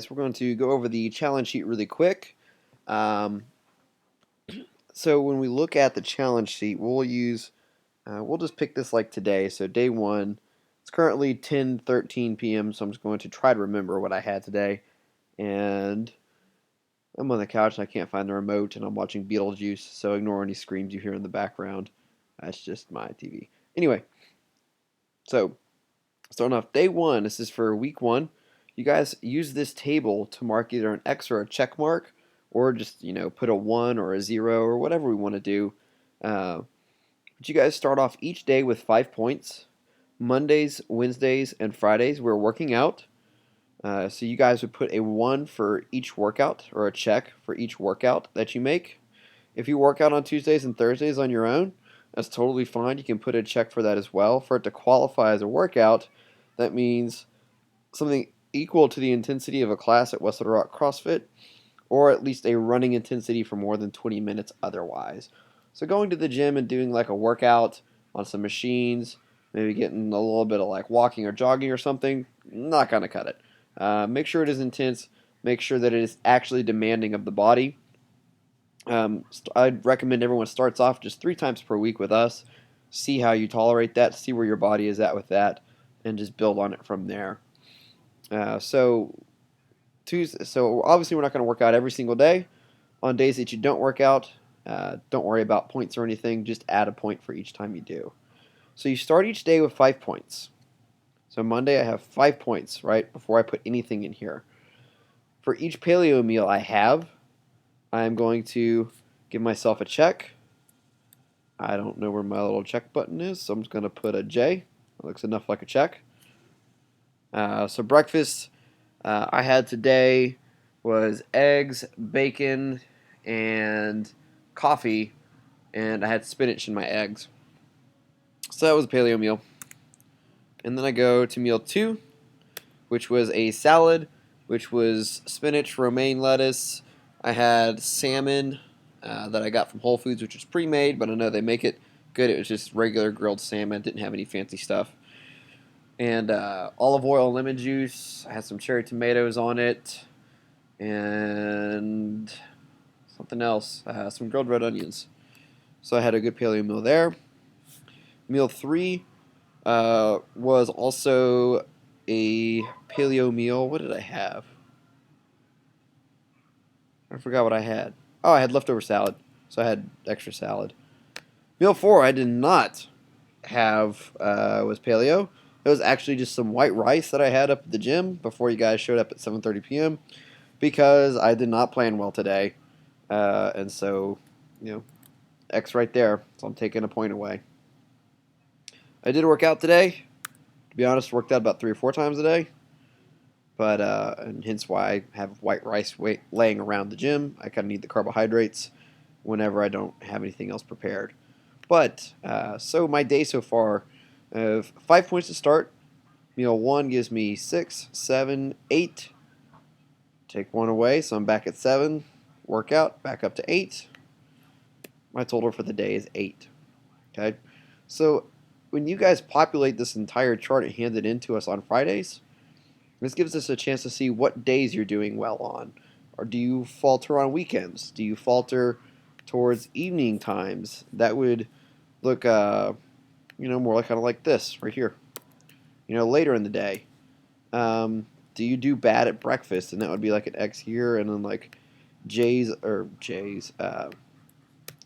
We're going to go over the challenge sheet really quick. Um, so when we look at the challenge sheet, we'll just pick this like today. So day one, it's currently 10:13 p.m. So I'm just going to try to remember what I had today. And I'm on the couch and I can't find the remote, and I'm watching Beetlejuice. So ignore any screams you hear in the background. That's just my TV. Anyway, so starting off day one. This is for week one. You guys use this table to mark either an X or a check mark, or just put a 1 or a 0 or whatever we want to do. But you guys start off each day with 5 points. Mondays, Wednesdays, and Fridays we're working out. So you guys would put a 1 for each workout, or a check for each workout that you make. If you work out on Tuesdays and Thursdays on your own, that's totally fine. You can put a check for that as well. For it to qualify as a workout, that means something equal to the intensity of a class at West Little Rock CrossFit, or at least a running intensity for more than 20 minutes otherwise. So going to the gym and doing like a workout on some machines, maybe getting a little bit of like walking or jogging or something, not going to cut it. Make sure it is intense. Make sure that it is actually demanding of the body. I'd recommend everyone starts off just 3 times per week with us. See how you tolerate that, see where your body is at with that, and just build on it from there. So Tuesday. So obviously we're not going to work out every single day. On days that you don't work out, don't worry about points or anything. Just add a point for each time you do. So you start each day with 5 points. So Monday I have 5 points right before I put anything in here. For each paleo meal I'm going to give myself a check. I don't know where my little check button is, so I'm just going to put a J. It looks enough like a check. So breakfast I had today was eggs, bacon, and coffee, and I had spinach in my eggs. So that was a paleo meal. And then I go to meal 2, which was a salad, which was spinach, romaine lettuce. I had salmon that I got from Whole Foods, which was pre-made, but I know they make it good. It was just regular grilled salmon. Didn't have any fancy stuff. And olive oil, lemon juice. I had some cherry tomatoes on it, and something else. Some grilled red onions. So I had a good paleo meal there. Meal 3 was also a paleo meal. What did I have? I forgot what I had. Oh, I had leftover salad, so I had extra salad. Meal 4 I did not have was paleo. It was actually just some white rice that I had up at the gym before you guys showed up at 7:30 p.m. because I did not plan well today, and so X right there. So I'm taking a point away. I did work out today. To be honest, worked out about 3 or 4 times a day, but and hence why I have white rice laying around the gym. I kind of need the carbohydrates whenever I don't have anything else prepared. But so my day so far, I have 5 points to start. Meal 1 gives me 6, 7, 8. Take 1 away, so I'm back at 7. Workout, back up to 8. My total for the day is 8. Okay, so when you guys populate this entire chart and hand it in to us on Fridays, this gives us a chance to see what days you're doing well on. Or do you falter on weekends? Do you falter towards evening times? That would look, more like kind of like this right here. Later in the day. Do you do bad at breakfast? And that would be like an X here, and then like J's,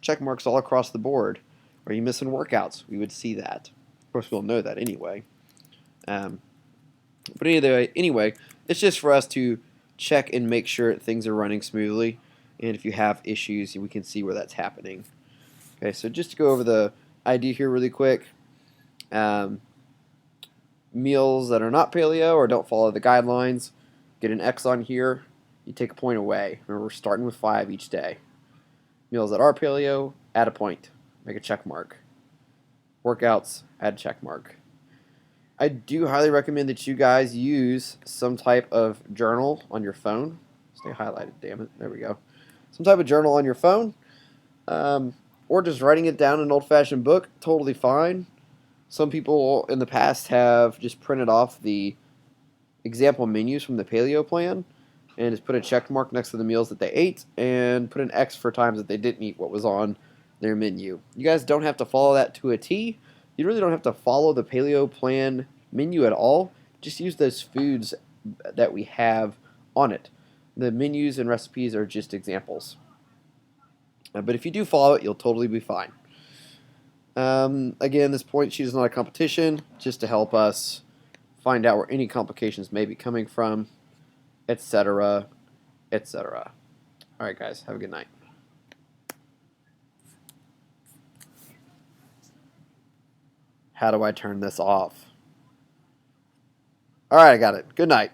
check marks all across the board. Are you missing workouts? We would see that. Of course, we'll know that anyway. Um, but anyway, it's just for us to check and make sure things are running smoothly. And if you have issues, we can see where that's happening. Okay, so just to go over the idea here really quick. Meals that are not paleo or don't follow the guidelines, get an X on here. You take a point away. Remember, we're starting with 5 each day. Meals that are paleo, add a point. Make a check mark. Workouts, add a check mark. I do highly recommend that you guys use some type of journal on your phone. Stay highlighted, damn it. There we go. Some type of journal on your phone. Or just writing it down in an old-fashioned book, totally fine. Some people in the past have just printed off the example menus from the paleo plan. and just put a check mark next to the meals that they ate and put an X for times that they didn't eat what was on their menu. You guys don't have to follow that to a T. You really don't have to follow the paleo plan menu at all. Just use those foods that we have on it. The menus and recipes are just examples. But if you do follow it, you'll totally be fine. Again, this point sheet is not a competition, just to help us find out where any complications may be coming from, etc., etc. All right, guys, have a good night. How do I turn this off? All right, I got it. Good night.